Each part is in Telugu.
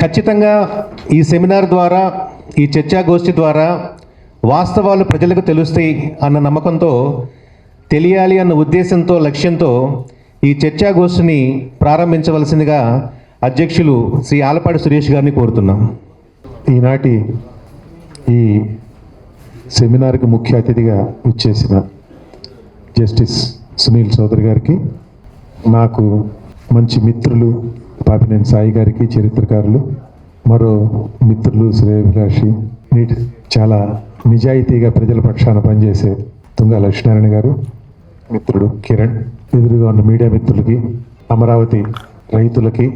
ఖచ్చితంగా ఈ సెమినార్ ద్వారా, ఈ చర్చాగోష్ఠి ద్వారా వాస్తవాలు ప్రజలకు తెలుస్తాయి అన్న నమ్మకంతో, తెలియాలి అన్న ఉద్దేశంతో, లక్ష్యంతో ఈ చర్చాగోష్ఠిని ప్రారంభించవలసిందిగా అధ్యక్షులు శ్రీ ఆలపాటి సురేష్ గారిని కోరుతున్నాం. ఈనాటి ఈ సెమినార్కి ముఖ్య అతిథిగా ఇచ్చేసిన జస్టిస్ సునీల్ చౌదరి గారికి, నాకు మంచి మిత్రులు పాపినేని సాయి గారికి, చరిత్రకారులు, మరో మిత్రులు శ్రేయభిలాషి, చాలా నిజాయితీగా ప్రజల పక్షాన పనిచేసే తుంగా లక్ష్మీనారాయణ గారు, మిత్రుడు కిరణ్, ఎదురుగా ఉన్న మీడియా మిత్రులకి, అమరావతి రైతులకి,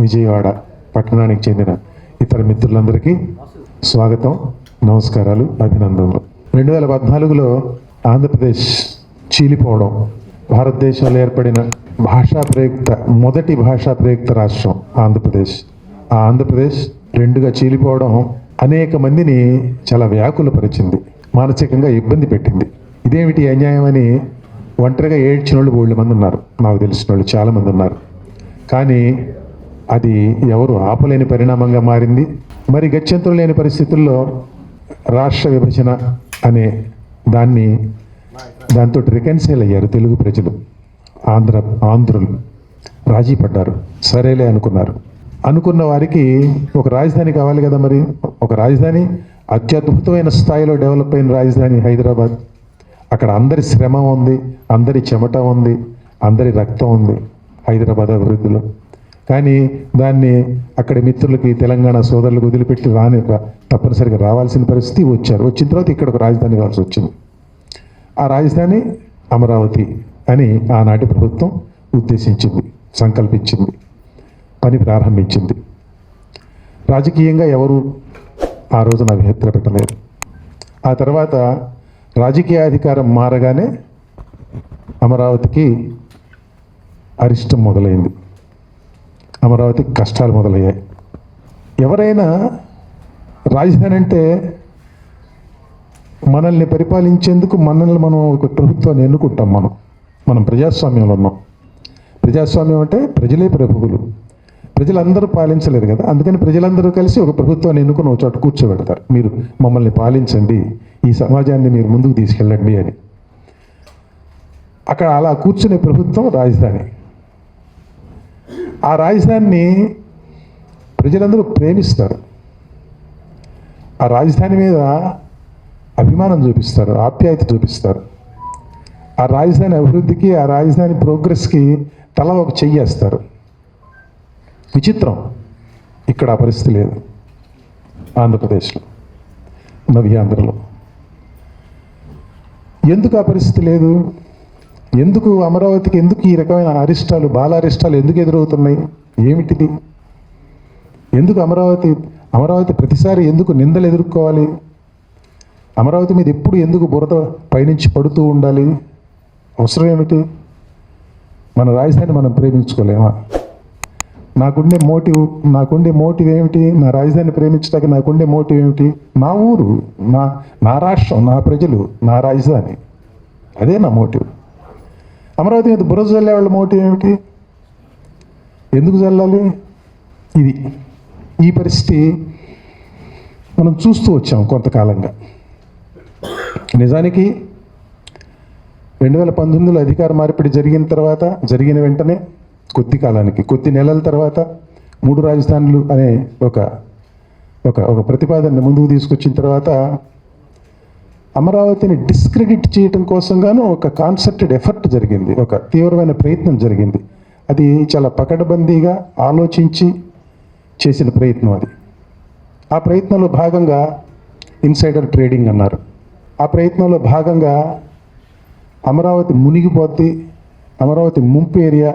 విజయవాడ పట్టణానికి చెందిన ఇతర మిత్రులందరికీ స్వాగతం, నమస్కారాలు, అభినందనలు. 2014లో ఆంధ్రప్రదేశ్ చీలిపోవడం, భారతదేశంలో ఏర్పడిన మొదటి భాషా ప్రయుక్త రాష్ట్రం ఆంధ్రప్రదేశ్. ఆ ఆంధ్రప్రదేశ్ రెండుగా చీలిపోవడం అనేక మందిని చాలా వ్యాకులపరిచింది, మానసికంగా ఇబ్బంది పెట్టింది. ఇదేమిటి అన్యాయం అని ఒంటరిగా ఏడ్చిన వాళ్ళు బోళ్ళు మంది ఉన్నారు, నాకు తెలిసిన వాళ్ళు చాలామంది ఉన్నారు. కానీ అది ఎవరు ఆపలేని పరిణామంగా మారింది. మరి గత్యంతరం లేని పరిస్థితుల్లో రాష్ట్ర విభజన అనే దాంతో రికన్సైల్ అయ్యారు తెలుగు ప్రజలు. ఆంధ్రులు రాజీ పడ్డారు, సరేలే అనుకున్నారు. అనుకున్న వారికి ఒక రాజధాని కావాలి కదా, మరి ఒక రాజధాని, అత్యద్భుతమైన స్థాయిలో డెవలప్ అయిన రాజధాని హైదరాబాద్. అక్కడ అందరి శ్రమ ఉంది, అందరి చెమట ఉంది, అందరి రక్తం ఉంది హైదరాబాద్ అభివృద్ధిలో. కానీ దాన్ని అక్కడి మిత్రులకి, తెలంగాణ సోదరులకు వదిలిపెట్టి తప్పనిసరిగా రావాల్సిన పరిస్థితి వచ్చారు. వచ్చిన తర్వాత ఇక్కడ ఒక రాజధాని కావాల్సి వచ్చింది. ఆ రాజధాని అమరావతి అని ఆనాటి ప్రభుత్వం ఉద్దేశించింది, సంకల్పించింది, పని ప్రారంభించింది. రాజకీయంగా ఎవరు ఆ రోజున అభ్యంతర పెట్టలేదు. ఆ తర్వాత రాజకీయ అధికారం మారగానే అమరావతికి అరిష్టం మొదలైంది, అమరావతికి కష్టాలు మొదలయ్యాయి. ఎవరైనా రాజధాని అంటే మనల్ని పరిపాలించేందుకు మనం ఒక ప్రభుత్వాన్ని ఎన్నుకుంటాం. మనం ప్రజాస్వామ్యంలో ఉన్నాం. ప్రజాస్వామ్యం అంటే ప్రజలే ప్రభువులు, ప్రజలందరూ పాలించలేరు కదా. అందుకని ప్రజలందరూ కలిసి ఒక ప్రభుత్వాన్ని ఎన్నుకుని ఒక చోట కూర్చోబెడతారు, మీరు మమ్మల్ని పాలించండి, ఈ సమాజాన్ని మీరు ముందుకు తీసుకెళ్ళండి అని. అక్కడ అలా కూర్చునే ప్రభుత్వం రాజధాని. ఆ రాజధానిని ప్రజలందరూ ప్రేమిస్తారు, ఆ రాజధాని మీద అభిమానం చూపిస్తారు, ఆప్యాయత చూపిస్తారు. ఆ రాజధాని అభివృద్ధికి, ఆ రాజధాని ప్రోగ్రెస్కి తల ఒక చెయ్యేస్తారు. విచిత్రం, ఇక్కడ ఆ పరిస్థితి లేదు ఆంధ్రప్రదేశ్లో, నవ్యాంధ్రలో. ఎందుకు ఆ పరిస్థితి లేదు? ఎందుకు అమరావతికి ఎందుకు ఈ రకమైన అరిష్టాలు, బాలారిష్టాలు ఎందుకు ఎదురవుతున్నాయి? ఏమిటిది? ఎందుకు అమరావతి ప్రతిసారి ఎందుకు నిందలు ఎదుర్కోవాలి? అమరావతి మీద ఎప్పుడు ఎందుకు బురద పైనుంచి పడుతూ ఉండాలి? అవసరం ఏమిటి? మన రాజధాని మనం ప్రేమించుకోలేమా? నాకుండే మోటివ్ ఏమిటి? నా రాజధాని ప్రేమించడానికి నాకుండే మోటివ్ ఏమిటి? నా ఊరు, నా రాష్ట్రం, నా ప్రజలు, నా రాజధాని, అదే నా మోటివ్. అమరావతి మీద బురద చల్లే వాళ్ళ మోటివ్ ఏమిటి? ఎందుకు చల్లాలి? ఈ పరిస్థితి మనం చూస్తూ వచ్చాం కొంతకాలంగా. నిజానికి 2019లో అధికార మార్పిడి జరిగిన వెంటనే కొద్ది నెలల తర్వాత 3 రాజధానులు అనే ఒక ప్రతిపాదనని ముందుకు తీసుకొచ్చిన తర్వాత అమరావతిని డిస్క్రెడిట్ చేయడం కోసం గాను ఒక కాన్సర్టెడ్ ఎఫర్ట్ జరిగింది, ఒక తీవ్రమైన ప్రయత్నం జరిగింది. అది చాలా పకడ్బందీగా ఆలోచించి చేసిన ప్రయత్నం అది. ఆ ప్రయత్నంలో భాగంగా ఇన్సైడర్ ట్రేడింగ్ అన్నారు. ఆ ప్రయత్నంలో భాగంగా అమరావతి మునిగిపోద్ది, అమరావతి ముంపు ఏరియా,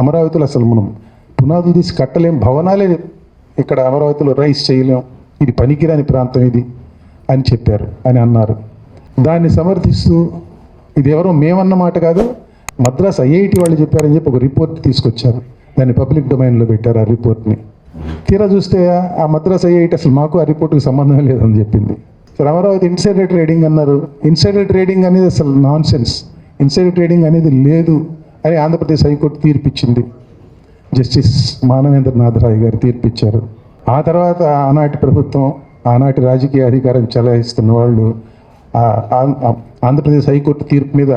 అమరావతిలో అసలు మనం పునాదులు తీసి కట్టలేం, భవనాలే ఇక్కడ అమరావతిలో రైస్ చేయలేం, ఇది పనికిరాని ప్రాంతం ఇది అని చెప్పారు అని అన్నారు. దాన్ని సమర్థిస్తూ, ఇది ఎవరో మేమన్నమాట కాదు, మద్రాస్ ఐఐటి వాళ్ళు చెప్పారని చెప్పి ఒక రిపోర్ట్ తీసుకొచ్చారు, దాన్ని పబ్లిక్ డొమైన్లో పెట్టారు. ఆ రిపోర్ట్ని తీరా చూస్తే ఆ మద్రాస్ ఐఐటి అసలు మాకు ఆ రిపోర్ట్కి సంబంధం లేదని చెప్పింది. సరే అమరావతి ఇన్సైడర్ ట్రేడింగ్ అన్నారు. ఇన్సైడర్ ట్రేడింగ్ అనేది అసలు నాన్ సెన్స్. ఇన్సైడర్ ట్రేడింగ్ అనేది లేదు అని ఆంధ్రప్రదేశ్ హైకోర్టు తీర్పిచ్చింది. జస్టిస్ మానవేంద్రనాథ్ రాయ్ గారు తీర్పిచ్చారు. ఆ తర్వాత ఆనాటి ప్రభుత్వం, ఆనాటి రాజకీయ అధికారం చెలాయిస్తున్న వాళ్ళు ఆంధ్రప్రదేశ్ హైకోర్టు తీర్పు మీద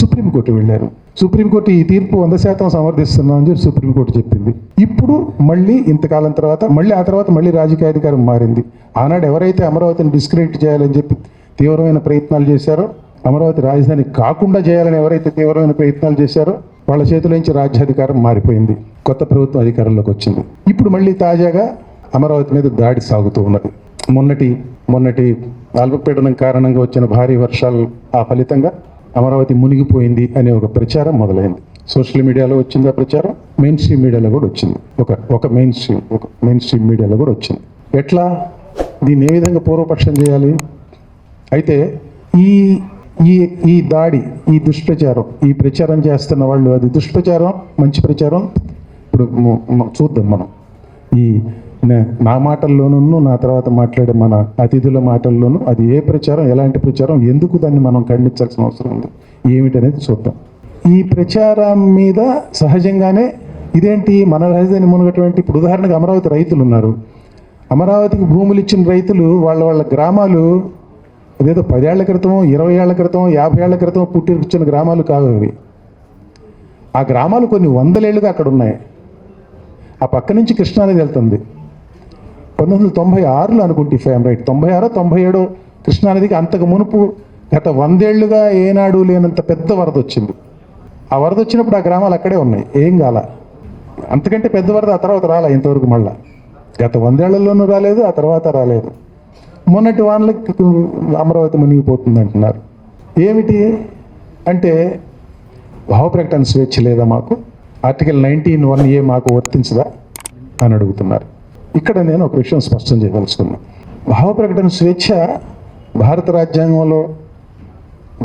సుప్రీంకోర్టు వెళ్ళారు. సుప్రీంకోర్టు ఈ తీర్పు 100% సమర్థిస్తున్నాం అని చెప్పి సుప్రీంకోర్టు చెప్పింది. ఇప్పుడు మళ్ళీ ఇంతకాలం తర్వాత ఆ తర్వాత మళ్ళీ రాజకీయ అధికారం మారింది. ఆనాడు ఎవరైతే అమరావతిని డిస్క్రెడిట్ చేయాలని చెప్పి తీవ్రమైన ప్రయత్నాలు చేశారో, అమరావతి రాజధాని కాకుండా చేయాలని ఎవరైతే తీవ్రమైన ప్రయత్నాలు చేశారో వాళ్ళ చేతిలోంచి రాజ్యాధికారం మారిపోయింది. కొత్త ప్రభుత్వం అధికారంలోకి వచ్చింది. ఇప్పుడు మళ్ళీ తాజాగా అమరావతి మీద దాడి సాగుతూ ఉన్నది. మొన్నటి అల్పపీడనం కారణంగా వచ్చిన భారీ వర్షాలు ఆ ఫలితంగా అమరావతి మునిగిపోయింది అనే ఒక ప్రచారం మొదలైంది. సోషల్ మీడియాలో వచ్చింది ఆ ప్రచారం, మెయిన్ స్ట్రీమ్ మీడియాలో కూడా వచ్చింది. ఒక మెయిన్ స్ట్రీమ్ మీడియాలో కూడా వచ్చింది. ఎట్లా దీన్ని ఏ విధంగా పూర్వపక్షం చేయాలి? అయితే ఈ దాడి, ఈ దుష్ప్రచారం, ఈ ప్రచారం చేస్తున్న వాళ్ళు, అది దుష్ప్రచారం మంచి ప్రచారం ఇప్పుడు చూద్దాం మనం. నా మాటల్లోనూ నా తర్వాత మాట్లాడే మన అతిథుల మాటల్లోనూ అది ఏ ప్రచారం, ఎలాంటి ప్రచారం, ఎందుకు దాన్ని మనం ఖండించాల్సిన అవసరం ఉంది, ఏమిటనేది చూద్దాం. ఈ ప్రచారం మీద సహజంగానే ఇదేంటి మన రాజధాని మునగటువంటి, ఇప్పుడు ఉదాహరణకు అమరావతి రైతులు ఉన్నారు. అమరావతికి భూములు ఇచ్చిన రైతులు వాళ్ళ గ్రామాలు అదేదో 10 ఏళ్ల క్రితం, 20 ఏళ్ల క్రితం, 50 ఏళ్ల క్రితం పుట్టిన గ్రామాలు కావు అవి. ఆ గ్రామాలు కొన్ని 100 ఏళ్ళుగా అక్కడ ఉన్నాయి. ఆ పక్క నుంచి కృష్ణానది వెళ్తుంది. 1996లో అనుకుంటే ఇఫ్ ఐఎమ్ రైట్, 96, 97 కృష్ణానదికి అంతకు మునుపు గత 100 ఏళ్ళుగా ఏనాడు లేనంత పెద్ద వరద వచ్చింది. ఆ వరద వచ్చినప్పుడు ఆ గ్రామాలు అక్కడే ఉన్నాయి, ఏం కాల. అంతకంటే పెద్ద వరద ఆ తర్వాత రాలే ఇంతవరకు. మళ్ళా గత 100 ఏళ్లలోనూ రాలేదు, ఆ తర్వాత రాలేదు. మొన్నటి వానలకి అమరావతి మునిగిపోతుంది అంటున్నారు. ఏమిటి అంటే భావప్రకటన స్వేచ్ఛ లేదా మాకు? ఆర్టికల్ 19(1)(a) మాకు వర్తించదా అని అడుగుతున్నారు. ఇక్కడ నేను ఒక విషయం స్పష్టం చేయదలుచుకున్నాను. భావప్రకటన స్వేచ్ఛ భారత రాజ్యాంగంలో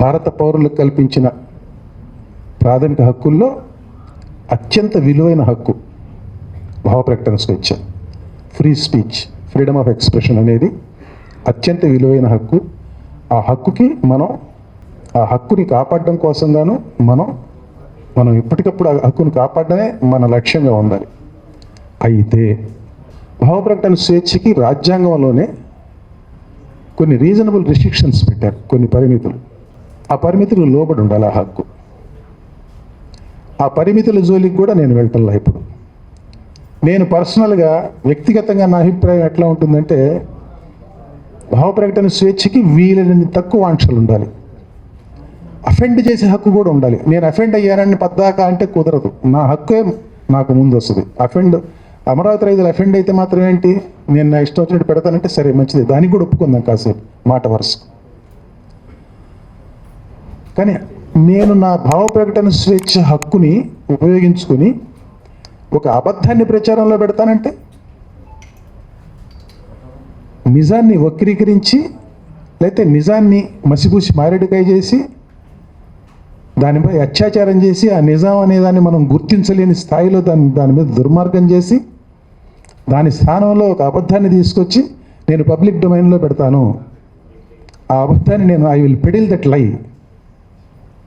భారత పౌరులకు కల్పించిన ప్రాథమిక హక్కుల్లో అత్యంత విలువైన హక్కు భావప్రకటన స్వేచ్ఛ. Free speech, freedom of expression అనేది అత్యంత విలువైన హక్కు. ఆ హక్కుని కాపాడడం కోసంగాను మనం ఎప్పటికప్పుడు ఆ హక్కును కాపాడడమే మన లక్ష్యంగా ఉండాలి. అయితే భావప్రకటన స్వేచ్ఛకి రాజ్యాంగంలోనే కొన్ని రీజనబుల్ రిస్ట్రిక్షన్స్ పెట్టారు, కొన్ని పరిమితులు. ఆ పరిమితులు లోబడి ఉండాలి ఆ హక్కు. ఆ పరిమితుల జోలికి కూడా నేను వెళ్తాను. ఇప్పుడు నేను పర్సనల్గా, వ్యక్తిగతంగా నా అభిప్రాయం ఎట్లా ఉంటుందంటే, భావప్రకటన స్వేచ్ఛకి వీలైనన్ని తక్కువ ఆంక్షలు ఉండాలి. అఫెండ్ చేసే హక్కు కూడా ఉండాలి. నేను అఫెండ్ అయ్యానని పద్దాకా అంటే కుదరదు. నా హక్కే నాకు ముందు వస్తుంది. అమరావతి రైతులు అఫెండ్ అయితే మాత్రం ఏంటి, నేను నా ఇష్టం వచ్చినట్టు పెడతానంటే సరే మంచిది, దానికి కూడా ఒప్పుకుందాం కాసేపు మాట వరుస. కానీ నేను నా భావప్రకటన స్వేచ్ఛ హక్కుని ఉపయోగించుకొని ఒక అబద్ధాన్ని ప్రచారంలో పెడతానంటే, నిజాన్ని వక్రీకరించి, లేకపోతే నిజాన్ని మసిపూసి మారేడుకాయ చేసి, దానిపై అత్యాచారం చేసి, ఆ నిజం అనేదాన్ని మనం గుర్తించలేని స్థాయిలో దాని మీద దుర్మార్గం చేసి, దాని స్థానంలో ఒక అబద్ధాన్ని తీసుకొచ్చి నేను పబ్లిక్ డొమైన్లో పెడతాను. ఆ అబద్ధాన్ని ఐ విల్ పెడిల్ దట్ లై.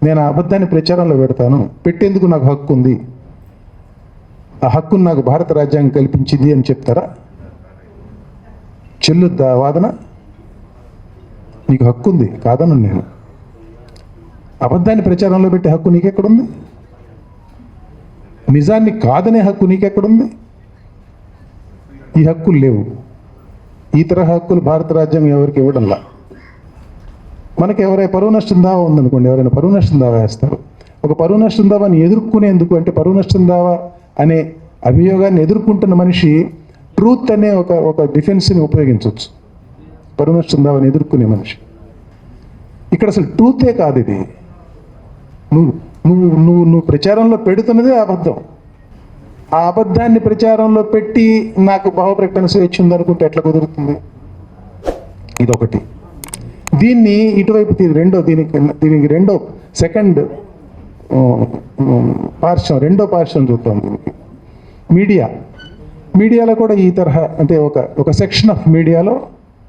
నేను ఆ అబద్ధాన్ని ప్రచారంలో పెడతాను. పెట్టేందుకు నాకు హక్కు ఉంది, ఆ హక్కును నాకు భారత రాజ్యాంగం కల్పించింది అని చెప్తారా? చెల్లుద్దా వాదన? నీకు హక్కు ఉంది, కాదను నేను. అబద్ధాన్ని ప్రచారంలో పెట్టే హక్కు నీకెక్కడుంది? నిజాన్ని కాదనే హక్కు నీకెక్కడుంది? ఈ హక్కులు లేవు. ఈ తరహా హక్కులు భారత రాజ్యాంగం ఎవరికి ఇవ్వడంలా. మనకి ఎవరైనా పరువు నష్టం దావా ఉందనుకోండి, ఎవరైనా పరువు నష్టం దావా వేస్తారు. ఒక పరువు నష్టం దావాని ఎదుర్కొనేందుకు, అంటే పరువు నష్టం దావా అనే అభియోగాన్ని ఎదుర్కొంటున్న మనిషి ట్రూత్ అనే ఒక డిఫెన్స్ని ఉపయోగించవచ్చు. పరువు నష్టం దావాని ఎదుర్కొనే మనిషి. ఇక్కడ అసలు ట్రూతే కాదు ఇది. నువ్వు ప్రచారంలో పెడుతున్నదే అబద్ధం. ఆ అబద్ధాన్ని ప్రచారంలో పెట్టి నాకు భావప్రకటన స్వేచ్ఛ ఉందనుకుంటే ఎట్లా కుదురుతుంది? ఇదొకటి. దీన్ని ఇటువైపు దీనికి రెండో పార్శ్వం చూద్దాం. దీనికి మీడియాలో కూడా ఈ తరహా, అంటే ఒక సెక్షన్ ఆఫ్ మీడియాలో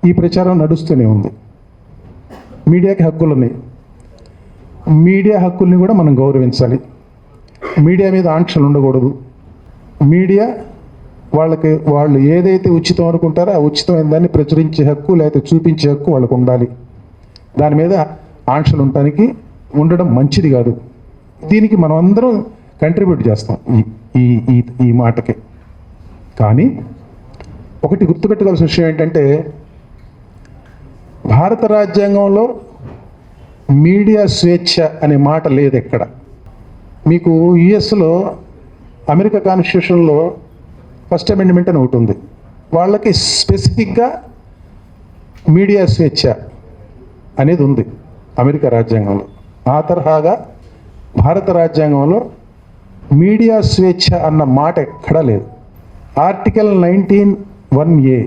ఈ ప్రచారం నడుస్తూనే ఉంది. మీడియాకి హక్కులు ఉన్నాయి. మీడియా హక్కుల్ని కూడా మనం గౌరవించాలి. మీడియా మీద ఆంక్షలు ఉండకూడదు. మీడియా వాళ్ళు ఏదైతే ఉచితం అనుకుంటారో ఆ ఉచితమైన దాన్ని ప్రచురించే హక్కు లేకపోతే చూపించే హక్కు వాళ్ళకు ఉండాలి. దాని మీద ఆంక్షలు ఉండడం మంచిది కాదు. దీనికి మనం అందరం కంట్రిబ్యూట్ చేస్తాం ఈ ఈ ఈ మాటకి. కానీ ఒకటి గుర్తుపెట్టుకోవాల్సిన విషయం ఏంటంటే, భారత రాజ్యాంగంలో మీడియా స్వేచ్ఛ అనే మాట లేదు ఎక్కడ. మీకు యుఎస్లో అమెరికా కాన్స్టిట్యూషన్లో ఫస్ట్ అమెండ్మెంట్ అని ఒకటి ఉంది. వాళ్ళకి స్పెసిఫిక్గా మీడియా స్వేచ్ఛ అనేది ఉంది అమెరికా రాజ్యాంగంలో. ఆ తరహాగా భారత రాజ్యాంగంలో మీడియా స్వేచ్ఛ అన్న మాట ఎక్కడా లేదు. ఆర్టికల్ 19(1)A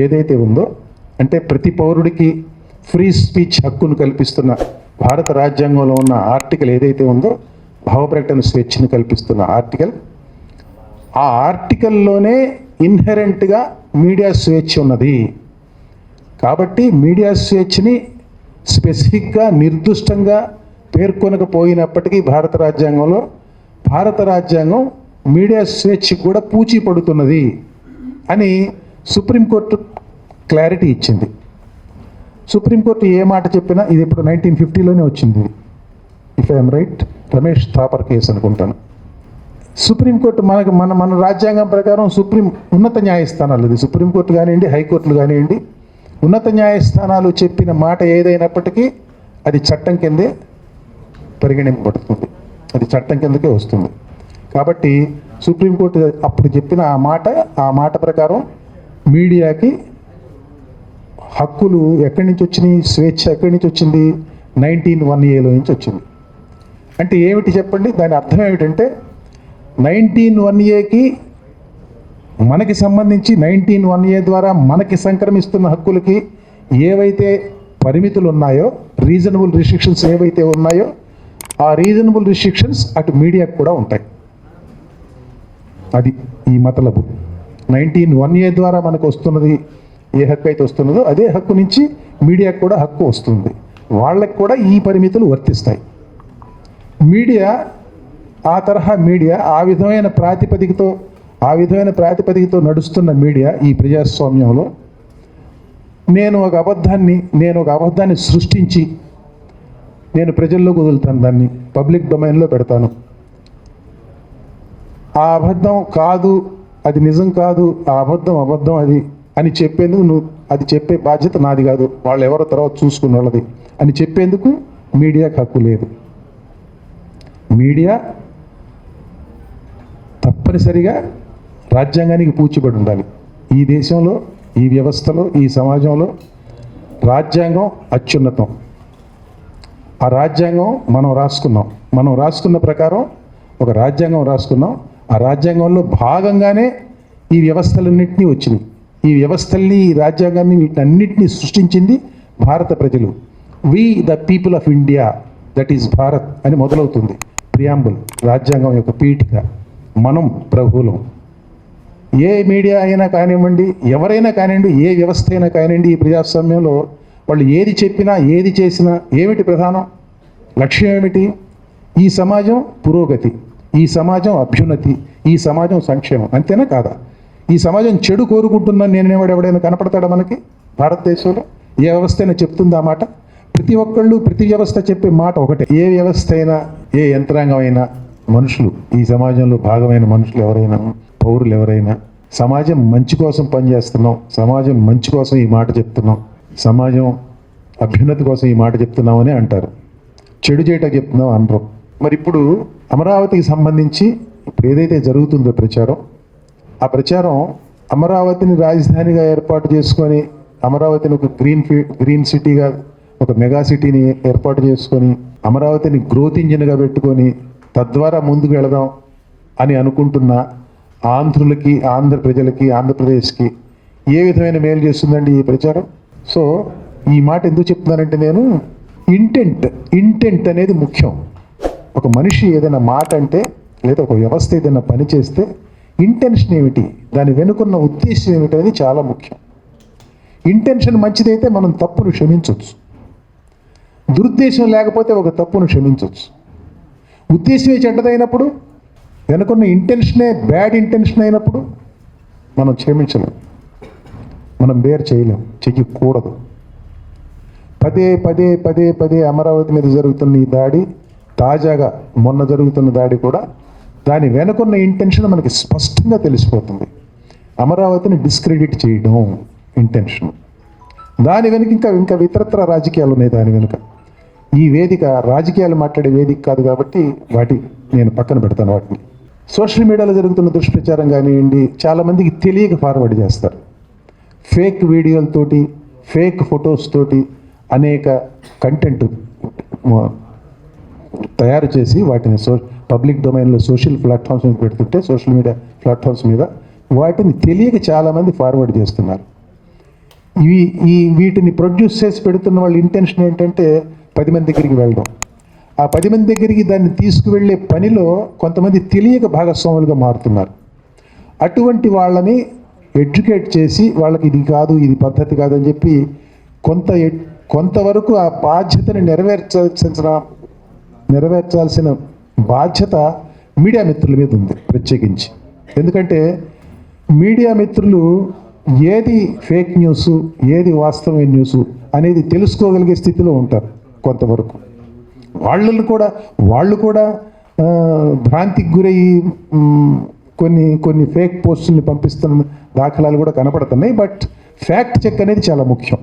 ఏదైతే ఉందో, అంటే ప్రతి పౌరుడికి ఫ్రీ స్పీచ్ హక్కును కల్పిస్తున్న భారత రాజ్యాంగంలో ఉన్న ఆర్టికల్ ఏదైతే ఉందో, భావ ప్రకటన స్వేచ్ఛను కల్పిస్తున్న ఆర్టికల్, ఆ ఆర్టికల్లోనే ఇన్హెరెంట్గా మీడియా స్వేచ్ఛ ఉన్నది. కాబట్టి మీడియా స్వేచ్ఛని స్పెసిఫిక్గా నిర్దిష్టంగా పేర్కొనకపోయినప్పటికీ భారత రాజ్యాంగం మీడియా స్వేచ్ఛకు కూడా పూచీ పడుతున్నది అని సుప్రీంకోర్టు క్లారిటీ ఇచ్చింది. సుప్రీంకోర్టు ఏ మాట చెప్పినా, ఇది ఇప్పుడు 1950లోనే వచ్చింది, if I'm right, Ramesh Thapar case అనుకుంటాను. సుప్రీంకోర్టు మన రాజ్యాంగం ప్రకారం ఉన్నత న్యాయస్థానాలు, ఇది సుప్రీంకోర్టు కానివ్వండి, హైకోర్టులు కానివ్వండి, ఉన్నత న్యాయస్థానాలు చెప్పిన మాట ఏదైనప్పటికీ అది చట్టం కిందే పరిగణింపబడుతుంది, అది చట్టం కిందకే వస్తుంది. కాబట్టి సుప్రీంకోర్టు అప్పుడు చెప్పిన ఆ మాట ప్రకారం మీడియాకి హక్కులు ఎక్కడి నుంచి వచ్చినాయి, స్వేచ్ఛ ఎక్కడి నుంచి వచ్చింది, 19(1)Aలో నుంచి వచ్చింది. అంటే ఏమిటి చెప్పండి, దాని అర్థం ఏమిటంటే 19(1)Aకి మనకి సంబంధించి 19(1)A ద్వారా మనకి సంక్రమిస్తున్న హక్కులకి ఏవైతే పరిమితులు ఉన్నాయో, రీజనబుల్ రిస్ట్రిక్షన్స్ ఏవైతే ఉన్నాయో, ఆ రీజనబుల్ రిస్ట్రిక్షన్స్ అటు మీడియాకు కూడా ఉంటాయి. అది ఈ మతలబు. 19(1)A ద్వారా మనకు వస్తున్నది ఏ హక్కు అయితే వస్తున్నదో అదే హక్కు నుంచి మీడియాకు కూడా హక్కు వస్తుంది. వాళ్ళకి కూడా ఈ పరిమితులు వర్తిస్తాయి. మీడియా, ఆ తరహా మీడియా, ఆ విధమైన ప్రాతిపదికతో నడుస్తున్న మీడియా ఈ ప్రజాస్వామ్యంలో నేను ఒక అబద్ధాన్ని సృష్టించి నేను ప్రజల్లోకి వదులుతాను, దాన్ని పబ్లిక్ డొమైన్లో పెడతాను. ఆ అబద్ధం కాదు, అది నిజం కాదు, ఆ అబద్ధం అది అని చెప్పేందుకు అది చెప్పే బాధ్యత నాది కాదు, వాళ్ళు ఎవరో తర్వాత చూసుకున్న వాళ్ళది అని చెప్పేందుకు మీడియాకు హక్కు లేదు. మీడియా తప్పనిసరిగా రాజ్యాంగానికి పూచిపడి ఉండాలి. ఈ దేశంలో, ఈ వ్యవస్థలో, ఈ సమాజంలో రాజ్యాంగం అత్యున్నతం. ఆ రాజ్యాంగం మనం రాసుకున్న ప్రకారం ఒక రాజ్యాంగం రాసుకున్నాం. ఆ రాజ్యాంగంలో భాగంగానే ఈ వ్యవస్థలన్నింటినీ వచ్చినాయి. ఈ వ్యవస్థల్ని, ఈ రాజ్యాంగాన్ని, వీటన్నిటినీ సృష్టించింది భారత ప్రజలు. We the people of India, that is Bharat అని మొదలవుతుంది ప్రియాంబుల్, రాజ్యాంగం యొక్క పీఠిక. మనం ప్రభువులం. ఏ మీడియా అయినా కానివ్వండి, ఎవరైనా కానివ్వండి, ఏ వ్యవస్థ అయినా కానివ్వండి, ఈ ప్రజాస్వామ్యంలో వాళ్ళు ఏది చెప్పినా, ఏది చేసినా ఏమిటి ప్రధానం? లక్ష్యం ఏమిటి? ఈ సమాజం పురోగతి, ఈ సమాజం అభ్యున్నతి, ఈ సమాజం సంక్షేమం. అంతేనా కాదా? ఈ సమాజం చెడు కోరుకుంటుందని ఎవడైనా కనపడతాడా మనకి భారతదేశంలో? ఏ వ్యవస్థ అయినా చెప్తుందా మాట? ప్రతి ఒక్కళ్ళు, ప్రతి వ్యవస్థ చెప్పే మాట ఒకటే. ఏ వ్యవస్థ అయినా, ఏ యంత్రాంగం అయినా, మనుషులు, ఈ సమాజంలో భాగమైన మనుషులు ఎవరైనా, పౌరులు ఎవరైనా, సమాజం మంచి కోసం పనిచేస్తున్నాం, సమాజం మంచి కోసం ఈ మాట చెప్తున్నాం, సమాజం అభ్యున్నతి కోసం ఈ మాట చెప్తున్నామని అంటారు. చెడు చేయటం చెప్తున్నాం అనరు. మరి ఇప్పుడు అమరావతికి సంబంధించి ఇప్పుడు ఏదైతే జరుగుతుందో ప్రచారం, ఆ ప్రచారం అమరావతిని రాజధానిగా ఏర్పాటు చేసుకొని, అమరావతిని ఒక గ్రీన్ సిటీగా, ఒక మెగా సిటీని ఏర్పాటు చేసుకొని, అమరావతిని గ్రోత్ ఇంజిన్గా పెట్టుకొని తద్వారా ముందుకు వెళదాం అని అనుకుంటున్న ఆంధ్రులకి, ఆంధ్ర ప్రజలకి, ఆంధ్రప్రదేశ్కి ఏ విధమైన మేలు చేస్తుందండి ఈ ప్రచారం? సో ఈ మాట ఎందుకు చెప్తున్నానంటే, నేను ఇంటెంట్ అనేది ముఖ్యం. ఒక మనిషి ఏదైనా మాట అంటే, లేదా ఒక వ్యవస్థ ఏదైనా పని చేస్తే ఇంటెన్షన్ ఏమిటి, దాని వెనుకున్న ఉద్దేశం ఏమిటి అనేది చాలా ముఖ్యం. ఇంటెన్షన్ మంచిదైతే మనం తప్పును క్షమించవచ్చు. దురుద్దేశం లేకపోతే ఒక తప్పును క్షమించవచ్చు. ఉద్దేశమే చెడ్డదైనప్పుడు, వెనుకున్న ఇంటెన్షనే బ్యాడ్ ఇంటెన్షన్ అయినప్పుడు మనం క్షమించలేం, మనం బేర్ చేయలేం, చెయ్యకూడదు. పదే పదే పదే పదే అమరావతి మీద జరుగుతున్న ఈ దాడి, తాజాగా మొన్న జరుగుతున్న దాడి కూడా దాని వెనుకున్న ఇంటెన్షన్ మనకి స్పష్టంగా తెలిసిపోతుంది. అమరావతిని డిస్క్రెడిట్ చేయడం ఇంటెన్షన్. దాని వెనుక ఇంకా ఇతరత్ర రాజకీయాలు ఉన్నాయి. దాని వెనుక ఈ వేదిక రాజకీయాలు మాట్లాడే వేదిక కాదు కాబట్టి నేను పక్కన పెడతాను వాటిని. సోషల్ మీడియాలో జరుగుతున్న దుష్ప్రచారం కానివ్వండి, చాలామందికి తెలియక ఫార్వర్డ్ చేస్తారు. ఫేక్ వీడియోలతోటి, ఫేక్ ఫొటోస్ తోటి అనేక కంటెంట్ తయారు చేసి వాటిని పబ్లిక్ డొమైన్లో సోషల్ ప్లాట్ఫామ్స్ మీద పెడుతుంటే, సోషల్ మీడియా ప్లాట్ఫామ్స్ మీద వాటిని తెలియక చాలామంది ఫార్వర్డ్ చేస్తున్నారు. వీటిని ప్రొడ్యూస్ చేసి పెడుతున్న వాళ్ళ ఇంటెన్షన్ ఏంటంటే 10 మంది దగ్గరికి వెళ్ళడం. ఆ 10 మంది దగ్గరికి దాన్ని తీసుకువెళ్ళే పనిలో కొంతమంది తెలియక భాగస్వాములుగా మారుతున్నారు. అటువంటి వాళ్ళని ఎడ్యుకేట్ చేసి వాళ్ళకి ఇది కాదు, ఇది పద్ధతి కాదని చెప్పి కొంతవరకు ఆ బాధ్యతని నెరవేర్చాల్సిన బాధ్యత మీడియా మిత్రుల మీద ఉంది ప్రత్యేకించి. ఎందుకంటే మీడియా మిత్రులు ఏది ఫేక్ న్యూస్, ఏది వాస్తవమైన న్యూస్ అనేది తెలుసుకోగలిగే స్థితిలో ఉంటారు కొంతవరకు. వాళ్ళు కూడా భ్రాంతికి గురయ్యి కొన్ని ఫేక్ పోస్టుల్ని పంపిస్తున్న దాఖలాలు కూడా కనపడుతున్నాయి. బట్ ఫ్యాక్ట్ చెక్ అనేది చాలా ముఖ్యం.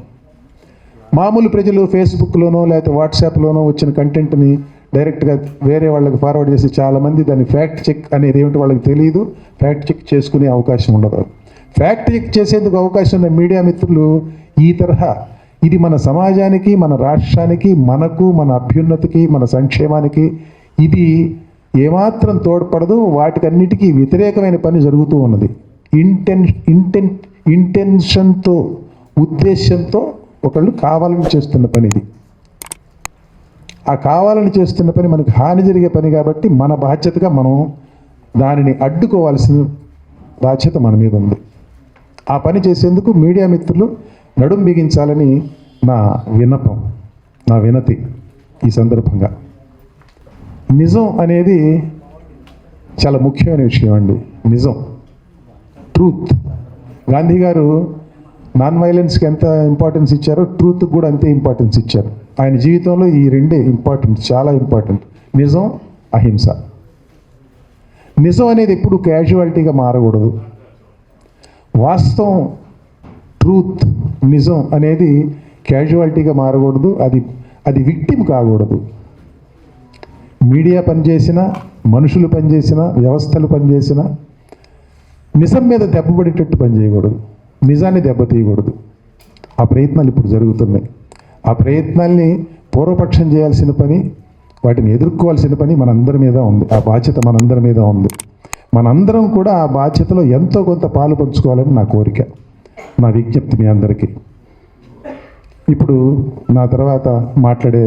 మామూలు ప్రజలు ఫేస్బుక్లోనో లేకపోతే వాట్సాప్లోనో వచ్చిన కంటెంట్ని డైరెక్ట్గా వేరే వాళ్ళకి ఫార్వర్డ్ చేసి చాలామంది దాన్ని ఫ్యాక్ట్ చెక్ అనేది ఏమిటి వాళ్ళకి తెలియదు, ఫ్యాక్ట్ చెక్ చేసుకునే అవకాశం ఉండదు. ఫ్యాక్ట్ చెక్ చేసేందుకు అవకాశం ఉన్న మీడియా మిత్రులు ఈ తరహా ఇది మన సమాజానికి, మన రాష్ట్రానికి, మనకు, మన అభ్యున్నతికి, మన సంక్షేమానికి ఇది ఏమాత్రం తోడ్పడదు. వాటికన్నిటికీ వ్యతిరేకమైన పని జరుగుతూ ఉన్నది. ఇంటెన్షన్తో, ఉద్దేశంతో ఒకళ్ళు కావాలని చేస్తున్న పని ఇది. ఆ కావాలని చేస్తున్న పని మనకు హాని జరిగే పని కాబట్టి మన బాధ్యతగా మనం దానిని అడ్డుకోవాల్సిన బాధ్యత మన మీద ఉంది. ఆ పని చేసేందుకు మీడియా మిత్రులు నడుం బిగించాలని నా వినతి ఈ సందర్భంగా. నిజం అనేది చాలా ముఖ్యమైన విషయం అండి. నిజం, ట్రూత్. గాంధీ గారు నాన్ వైలెన్స్కి ఎంత ఇంపార్టెన్స్ ఇచ్చారో ట్రూత్కి కూడా అంతే ఇంపార్టెన్స్ ఇచ్చారు. ఆయన జీవితంలో ఈ రెండే ఇంపార్టెంట్, చాలా ఇంపార్టెంట్. నిజం, అహింస. నిజం అనేది ఎప్పుడు క్యాజువాలిటీగా మారకూడదు. వాస్తవం, ట్రూత్, నిజం అనేది క్యాజువాలిటీగా మారకూడదు. అది విక్టిమ్ కాకూడదు. మీడియా పనిచేసిన, మనుషులు పనిచేసిన, వ్యవస్థలు పనిచేసిన నిజం మీద దెబ్బపడేటట్టు పనిచేయకూడదు, నిజాన్ని దెబ్బతీయకూడదు. ఆ ప్రయత్నాలు ఇప్పుడు జరుగుతున్నాయి. ఆ ప్రయత్నాల్ని పూర్వపక్షం చేయాల్సిన పని, వాటిని ఎదుర్కోవాల్సిన పని మనందరి మీద ఉంది. ఆ బాధ్యత మనందరి మీద ఉంది. మనందరం కూడా ఆ బాధ్యతలో ఎంతో కొంత పాలు పంచుకోవాలని నా కోరిక, నా విజ్ఞప్తి మీ అందరికీ. ఇప్పుడు నా తర్వాత మాట్లాడే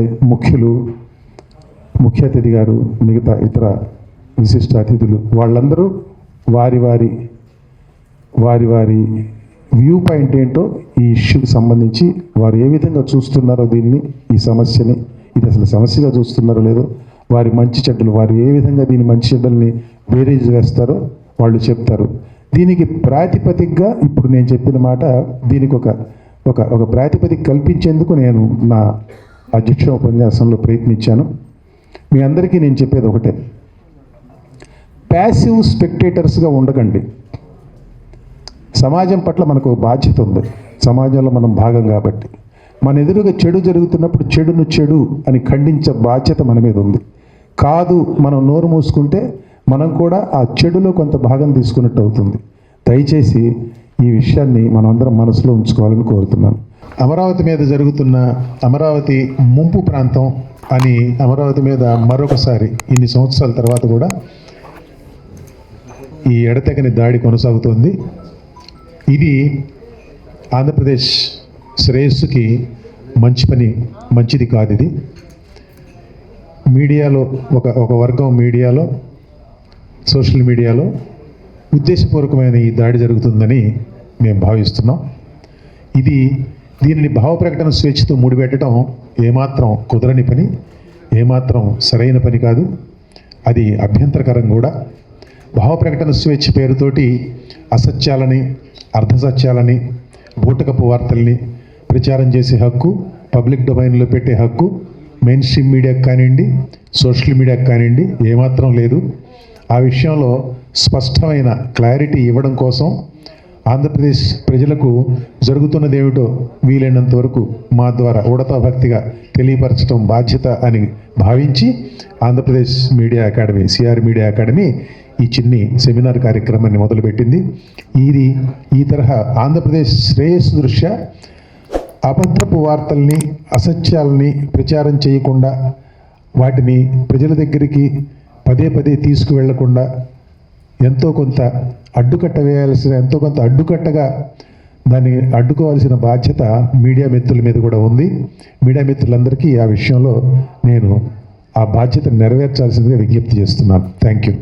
ముఖ్య అతిథి గారు, మిగతా ఇతర విశిష్ట అతిథులు, వాళ్ళందరూ వారి వారి వ్యూ పాయింట్ ఏంటో ఈ ఇష్యూకి సంబంధించి వారు ఏ విధంగా చూస్తున్నారో దీన్ని, ఈ సమస్యని, ఇది అసలు సమస్యగా చూస్తున్నారో లేదో, వారి మంచి చెడ్డలు, వారు ఏ విధంగా దీని మంచి చెడ్డల్ని బేరీజ్ వేస్తారో వాళ్ళు చెప్తారు. దీనికి ప్రాతిపదికగా ఇప్పుడు నేను చెప్పిన మాట, దీనికి ఒక ప్రాతిపదిక కల్పించేందుకు నేను నా అధ్యక్ష ఉపన్యాసంలో ప్రయత్నించాను. మీ అందరికీ నేను చెప్పేది ఒకటే, ప్యాసివ్ స్పెక్టేటర్స్గా ఉండకండి. సమాజం పట్ల మనకు బాధ్యత ఉంది. సమాజంలో మనం భాగం కాబట్టి మన ఎదురుగా చెడు జరుగుతున్నప్పుడు చెడును చెడు అని ఖండించే బాధ్యత మన మీద ఉంది. కాదు, మనం నోరు మూసుకుంటే మనం కూడా ఆ చెడులో కొంత భాగం తీసుకున్నట్టు అవుతుంది. దయచేసి ఈ విషయాన్ని మనం అందరం మనసులో ఉంచుకోవాలని కోరుతున్నాను. అమరావతి మీద జరుగుతున్న అమరావతి ముంపు ప్రాంతం అని అమరావతి మీద మరొకసారి ఇన్ని సంవత్సరాల తర్వాత కూడా ఈ ఎడతెగని దాడి కొనసాగుతోంది. ఇది ఆంధ్రప్రదేశ్ శ్రేయస్సుకి మంచిది కాదు. ఇది మీడియాలో ఒక వర్గం మీడియాలో, సోషల్ మీడియాలో ఉద్దేశపూర్వకమైన ఈ దాడి జరుగుతుందని మేము భావిస్తున్నాం. ఇది దీనిని భావ ప్రకటన స్వేచ్ఛతో ముడిపెట్టడం ఏమాత్రం కుదరని పని, ఏమాత్రం సరైన పని కాదు. అది అభ్యంతరకరం కూడా. భావ ప్రకటన స్వేచ్ఛ పేరుతోటి అసత్యాలని, అర్ధసత్యాలని, బూటకపు వార్తల్ని ప్రచారం చేసే హక్కు, పబ్లిక్ డొమైన్లో పెట్టే హక్కు మెయిన్ స్ట్రీమ్ మీడియాకు కానివ్వండి, సోషల్ మీడియాకు కానివ్వండి ఏమాత్రం లేదు. ఆ విషయంలో స్పష్టమైన క్లారిటీ ఇవ్వడం కోసం ఆంధ్రప్రదేశ్ ప్రజలకు జరుగుతున్నదేమిటో వీలైనంత వరకు మా ద్వారా ఉడతా భక్తిగా తెలియపరచడం బాధ్యత అని భావించి Andhra Pradesh media academy, CR media academy ఈ చిన్ని సెమినార్ కార్యక్రమాన్ని మొదలుపెట్టింది. ఇది ఈ తరహా ఆంధ్రప్రదేశ్ శ్రేయస్సు దృష్ట్యా అబద్ధపు వార్తల్ని, అసత్యాలని ప్రచారం చేయకుండా, వాటిని ప్రజల దగ్గరికి పదే పదే తీసుకువెళ్లకుండా ఎంతో కొంత అడ్డుకట్టగా దాన్ని అడ్డుకోవాల్సిన బాధ్యత మీడియా మిత్రుల మీద కూడా ఉంది. మీడియా మిత్రులందరికీ ఆ విషయంలో నేను ఆ బాధ్యతను నెరవేర్చాల్సిందిగా విజ్ఞప్తి చేస్తున్నాను. Thank you.